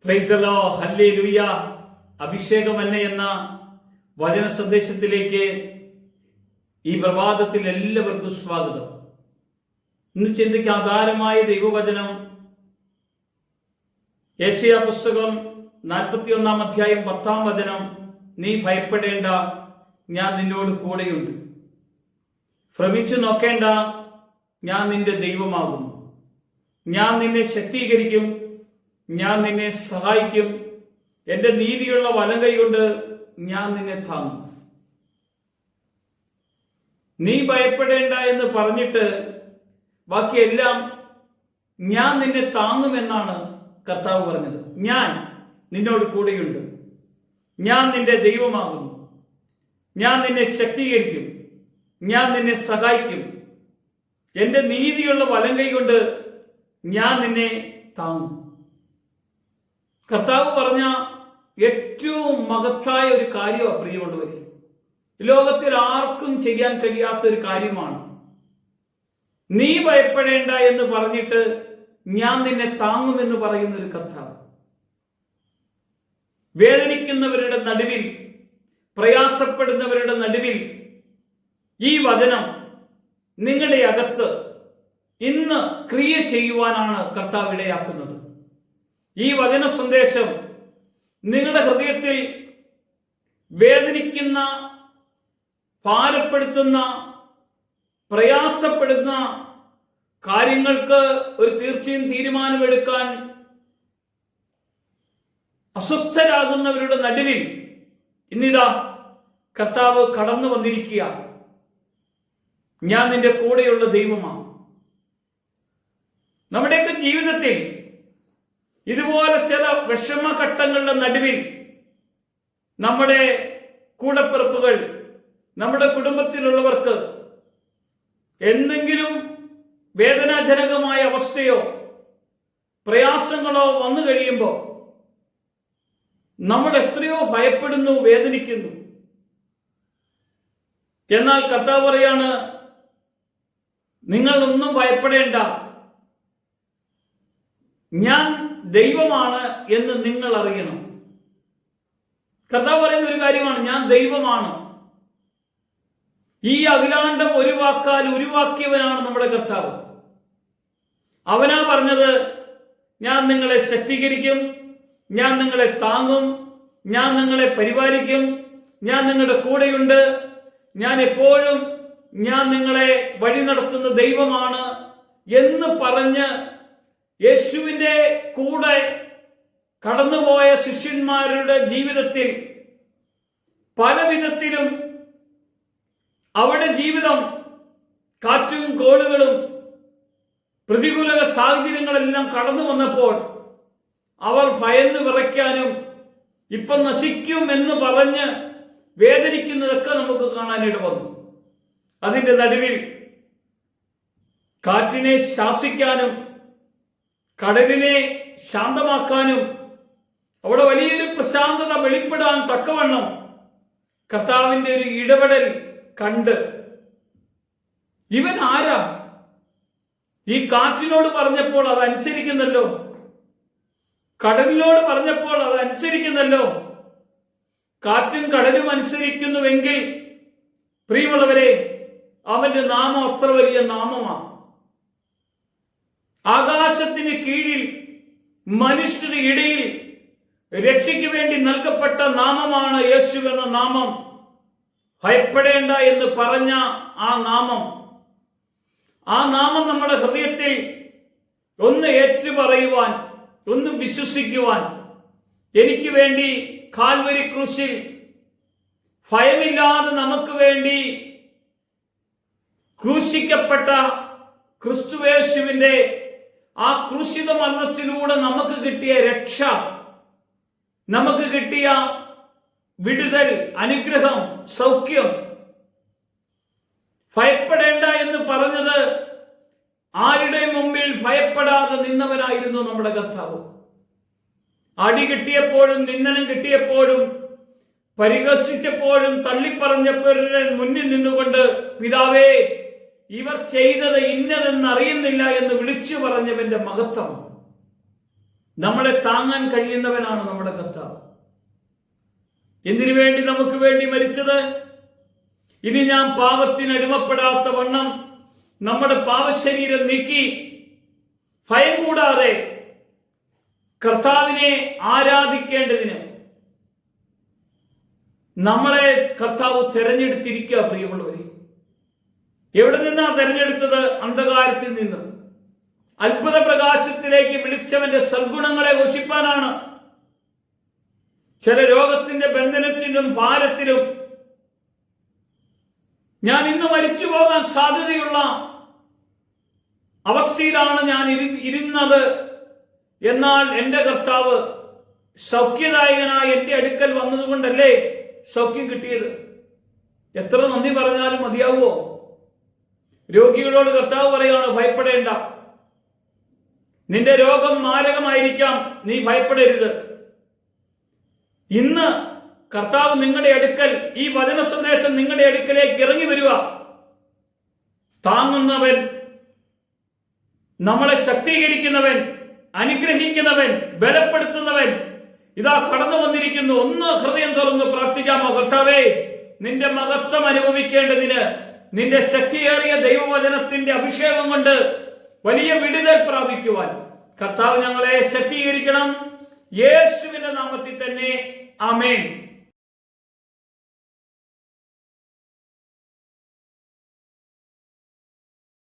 Praise the Lord, hallelujah. അഭിഷേകം എന്നെ എന്ന വചന സന്ദേശത്തിലേക്ക് ഈ പ്രഭാതത്തിൽ എല്ലാവർക്കും സ്വാഗതം. ഇന്ന് ചിന്തിക്കാൻ ആധാരമായ ദൈവവചനം യെശയ്യാ പുസ്തകം 41 അധ്യായം 10 വചനം. നീ ഭയപ്പെടേണ്ട, ഞാൻ നിന്നോട് കൂടെയുണ്ട്. ഭ്രമിച്ചു നോക്കേണ്ട, ഞാൻ നിന്റെ ദൈവമാകുന്നു. ഞാൻ നിന്നെ ശക്തീകരിക്കും, ഞാൻ നിന്നെ സഹായിക്കും. എൻ്റെ നീതിയുള്ള വലങ്കൈ കൊണ്ട് ഞാൻ നിന്നെ താങ്ങും. നീ ഭയപ്പെടേണ്ട എന്ന് പറഞ്ഞിട്ട് ബാക്കിയെല്ലാം ഞാൻ നിന്നെ താങ്ങുമെന്നാണ് കർത്താവ് പറഞ്ഞത്. ഞാൻ നിന്നോട് കൂടെയുണ്ട്, ഞാൻ നിന്റെ ദൈവമാകുന്നു, ഞാൻ നിന്നെ ശക്തീകരിക്കും, ഞാൻ നിന്നെ സഹായിക്കും. എൻ്റെ നീതിയുള്ള വലങ്കൈ കൊണ്ട് ഞാൻ നിന്നെ താങ്ങും. കർത്താവ് പറഞ്ഞ ഏറ്റവും മഹത്തായ ഒരു കാര്യമാണ് പ്രിയമുള്ളവരെ. ലോകത്തിൽ ആർക്കും ചെയ്യാൻ കഴിയാത്ത ഒരു കാര്യമാണ്. നീ ഭയപ്പെടേണ്ട എന്ന് പറഞ്ഞിട്ട് ഞാൻ നിന്നെ താങ്ങുമെന്ന് പറയുന്ന ഒരു കർത്താവ്. വേദനിക്കുന്നവരുടെ നടുവിൽ, പ്രയാസപ്പെടുന്നവരുടെ നടുവിൽ ഈ വചനം നിങ്ങളുടെ അകത്ത് ഇന്ന് ക്രിയ ചെയ്യുവാനാണ് കർത്താവ് ഇടയാക്കുന്നത്. ഈ വചന സന്ദേശം നിങ്ങളുടെ ഹൃദയത്തിൽ വേദനിക്കുന്ന, ഭാരപ്പെടുത്തുന്ന, പ്രയാസപ്പെടുന്ന കാര്യങ്ങൾക്ക് ഒരു തീർച്ചയും തീരുമാനമെടുക്കാൻ അസ്വസ്ഥരാകുന്നവരുടെ നടുവിൽ ഇന്നിതാ കർത്താവ് കടന്നു വന്നിരിക്കുക. ഞാൻ നിന്റെ കൂടെയുള്ള ദൈവമാണ്. നമ്മുടെയൊക്കെ ജീവിതത്തിൽ ഇതുപോലെ ചില വിഷമഘട്ടങ്ങളുടെ നടുവിൽ നമ്മുടെ കൂടപ്പിറപ്പുകൾ, നമ്മുടെ കുടുംബത്തിലുള്ളവർക്ക് എന്തെങ്കിലും വേദനാജനകമായ അവസ്ഥയോ പ്രയാസങ്ങളോ വന്നു കഴിയുമ്പോൾ നമ്മൾ എത്രയോ ഭയപ്പെടുന്നു, വേദനിക്കുന്നു. എന്നാൽ കർത്താവ് പറയാണ്, നിങ്ങൾ ഒന്നും ഭയപ്പെടേണ്ട, ഞാൻ ദൈവമാണ് എന്ന് നിങ്ങൾ അറിയണം. കർത്താവ് പറയുന്ന ഒരു കാര്യമാണ്, ഞാൻ ദൈവമാണ്. ഈ അഖിലാണ്ടം ഒരു വാക്കാൽ ഉരുവാക്കിയവനാണ് നമ്മുടെ കർത്താവ്. അവനാ പറഞ്ഞത്, ഞാൻ നിങ്ങളെ ശക്തീകരിക്കും, ഞാൻ നിങ്ങളെ താങ്ങും, ഞാൻ നിങ്ങളെ പരിപാലിക്കും, ഞാൻ നിങ്ങളുടെ കൂടെയുണ്ട്, ഞാൻ എപ്പോഴും ഞാൻ നിങ്ങളെ വഴി നടത്തുന്ന ദൈവമാണ് എന്ന് പറഞ്ഞ് യേശുവിൻ്റെ കൂടെ കടന്നുപോയ ശിഷ്യന്മാരുടെ ജീവിതത്തിൽ പല വിധത്തിലും അവരുടെ ജീവിതം കാറ്റും കോളുകളും പ്രതികൂല സാഹചര്യങ്ങളെല്ലാം കടന്നു വന്നപ്പോൾ അവർ ഭയന്ന് വിറയ്ക്കാനും ഇപ്പം നശിക്കും എന്ന് പറഞ്ഞ് വേദനിക്കുന്നതൊക്കെ നമുക്ക് കാണാനിട വന്നു. അതിൻ്റെ നടുവിൽ കാറ്റിനെ ശാസിക്കാനും കടലിനെ ശാന്തമാക്കാനും അവിടെ വലിയൊരു പ്രശാന്തത വെളിപ്പെടാൻ തക്കവണ്ണം കർത്താവിൻ്റെ ഒരു ഇടപെടൽ കണ്ട്, ഇവൻ ആരാ? ഈ കാറ്റിനോട് പറഞ്ഞപ്പോൾ അത് അനുസരിക്കുന്നല്ലോ, കടലിനോട് പറഞ്ഞപ്പോൾ അത് അനുസരിക്കുന്നല്ലോ. കാറ്റും കടലും അനുസരിക്കുന്നുവെങ്കിൽ പ്രിയമുള്ളവരെ, അവന്റെ നാമം അത്ര വലിയ നാമമാണ്. ആകാശത്തിന് കീഴിൽ മനുഷ്യരുടെ ഇടയിൽ രക്ഷയ്ക്ക് വേണ്ടി നൽകപ്പെട്ട നാമമാണ് യേശു എന്ന നാമം. ഭയപ്പെടേണ്ട എന്ന് പറഞ്ഞ ആ നാമം നമ്മുടെ ഹൃദയത്തിൽ ഒന്ന് ഏറ്റുപറയുവാൻ, ഒന്ന് വിശ്വസിക്കുവാൻ, എനിക്ക് വേണ്ടി കാൽവരി ക്രൂശിൽ ഭയമില്ലാതെ നമുക്ക് വേണ്ടി ക്രൂശിക്കപ്പെട്ട ക്രിസ്തുയേശുവിന്റെ ആ ക്രൂശിത മരണത്തിലൂടെ നമുക്ക് കിട്ടിയ രക്ഷ, നമുക്ക് കിട്ടിയ വിടുതൽ, അനുഗ്രഹം, സൗഖ്യം. ഭയപ്പെടേണ്ട എന്ന് പറഞ്ഞത് ആരുടെ മുമ്പിൽ ഭയപ്പെടാതെ നിന്നവനായിരുന്നു നമ്മുടെ കർത്താവ്. അടി കിട്ടിയപ്പോഴും, നിന്ദനം കിട്ടിയപ്പോഴും, പരിഹസിച്ചപ്പോഴും, തള്ളിപ്പറഞ്ഞപ്പോഴും മുന്നിൽ നിന്നുകൊണ്ട്, പിതാവേ, ഇവർ ചെയ്തത് ഇന്നതെന്നറിയുന്നില്ല എന്ന് വിളിച്ചു പറഞ്ഞവന്റെ മഹത്വം. നമ്മളെ താങ്ങാൻ കഴിയുന്നവനാണ് നമ്മുടെ കർത്താവ്. എന്തിനു വേണ്ടി നമുക്ക് വേണ്ടി മരിച്ചത്? ഇനി ഞാൻ പാപത്തിന് അടിമപ്പെടാത്ത വണ്ണം നമ്മുടെ പാപശരീരം നീക്കി ഭയം കൂടാതെ കർത്താവിനെ ആരാധിക്കേണ്ടതിന് നമ്മളെ കർത്താവ് തെരഞ്ഞെടുത്തിരിക്കുക. പ്രിയമുള്ളവരെ, എവിടെ നിന്നാണ് തെരഞ്ഞെടുത്തത്? അന്ധകാരത്തിൽ നിന്ന് അത്ഭുത പ്രകാശത്തിലേക്ക് വിളിച്ചവന്റെ സദ്ഗുണങ്ങളെ ഘോഷിപ്പാനാണ്. ചില രോഗത്തിന്റെ ബന്ധനത്തിലും ഭാരത്തിലും ഞാൻ ഇന്ന് മരിച്ചു പോകാൻ സാധ്യതയുള്ള അവസ്ഥയിലാണ് ഞാൻ ഇരുന്നത്. എന്നാൽ എൻ്റെ കർത്താവ് സൗഖ്യദായകനായി എൻ്റെ അടുക്കൽ വന്നതുകൊണ്ടല്ലേ സൗഖ്യം കിട്ടിയത്. എത്ര നന്ദി പറഞ്ഞാലും മതിയാവുമോ? രോഗികളോട് കർത്താവ് പറയുകയാണ്, ഭയപ്പെടേണ്ട. നിന്റെ രോഗം മാരകമായിരിക്കാം, നീ ഭയപ്പെടരുത്. ഇന്ന് കർത്താവ് നിങ്ങളുടെ അടുക്കൽ, ഈ വചന സന്ദേശം നിങ്ങളുടെ അടുക്കലേക്ക് ഇറങ്ങി വരിക. താങ്ങുന്നവൻ, നമ്മളെ ശക്തീകരിക്കുന്നവൻ, അനുഗ്രഹിക്കുന്നവൻ, ബലപ്പെടുത്തുന്നവൻ ഇതാ കടന്നു വന്നിരിക്കുന്നു. ഒന്ന് ഹൃദയം തുറന്ന് പ്രാർത്ഥിക്കാമോ? കർത്താവേ, നിന്റെ മഹത്വം അനുഭവിക്കേണ്ടതിന്, നിന്റെ ശക്തിയേറിയ ദൈവവചനത്തിന്റെ അഭിഷേകം കൊണ്ട് വലിയ വിടുതൽ പ്രാപിക്കുവാൻ കർത്താവ് ഞങ്ങളെ ശക്തീകരിക്കണം. യേശുവിന്റെ നാമത്തിൽ തന്നെ ആമേൻ.